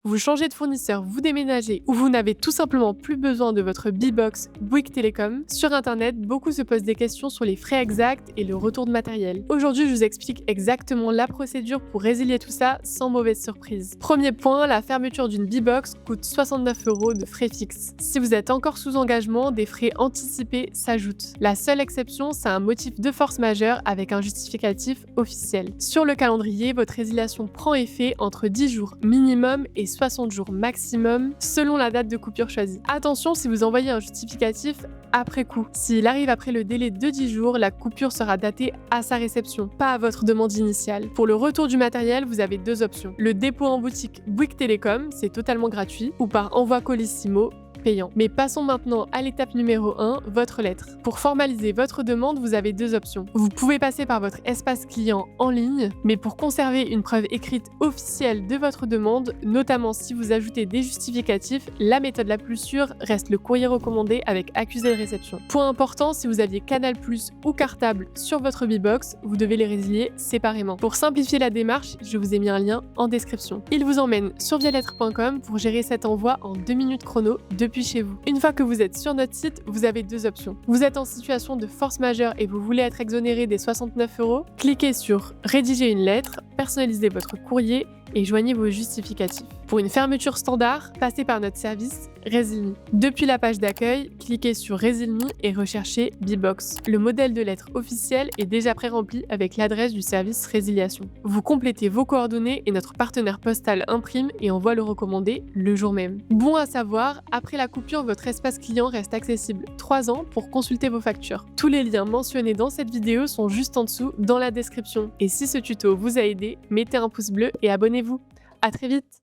Vous changez de fournisseur, vous déménagez ou vous n'avez tout simplement plus besoin de votre Bbox Bouygues Télécom, sur internet, beaucoup se posent des questions sur les frais exacts et le retour de matériel. Aujourd'hui, je vous explique exactement la procédure pour résilier tout ça sans mauvaise surprise. Premier point, la fermeture d'une Bbox coûte 69 € de frais fixes. Si vous êtes encore sous engagement, des frais anticipés s'ajoutent. La seule exception, c'est un motif de force majeure avec un justificatif officiel. Sur le calendrier, votre résiliation prend effet entre 10 jours minimum et 60 jours maximum selon la date de coupure choisie. Attention, si vous envoyez un justificatif après coup. S'il arrive après le délai de 10 jours, la coupure sera datée à sa réception, pas à votre demande initiale. Pour le retour du matériel, vous avez deux options. Le dépôt en boutique Bouygues Télécom, c'est totalement gratuit, ou par envoi Colissimo, payant. Mais passons maintenant à l'étape numéro 1, votre lettre. Pour formaliser votre demande, vous avez deux options. Vous pouvez passer par votre espace client en ligne, mais pour conserver une preuve écrite officielle de votre demande, notamment si vous ajoutez des justificatifs, la méthode la plus sûre reste le courrier recommandé avec accusé de réception. Point important, si vous aviez Canal+ ou Cartable sur votre Bbox, vous devez les résilier séparément. Pour simplifier la démarche, je vous ai mis un lien en description. Il vous emmène sur vialettre.com pour gérer cet envoi en 2 minutes chrono depuis chez vous. Une fois que vous êtes sur notre site, vous avez deux options. Vous êtes en situation de force majeure et vous voulez être exonéré des 69 €, cliquez sur Rédiger une lettre, personnalisez votre courrier et joignez vos justificatifs. Pour une fermeture standard, passez par notre service Résilmi. Depuis la page d'accueil, cliquez sur Résilmi et recherchez Bbox. Le modèle de lettre officiel est déjà pré-rempli avec l'adresse du service résiliation. Vous complétez vos coordonnées et notre partenaire postal imprime et envoie le recommandé le jour même. Bon à savoir, après la coupure, votre espace client reste accessible 3 ans pour consulter vos factures. Tous les liens mentionnés dans cette vidéo sont juste en dessous dans la description. Et si ce tuto vous a aidé, mettez un pouce bleu et abonnez-vous. À très vite!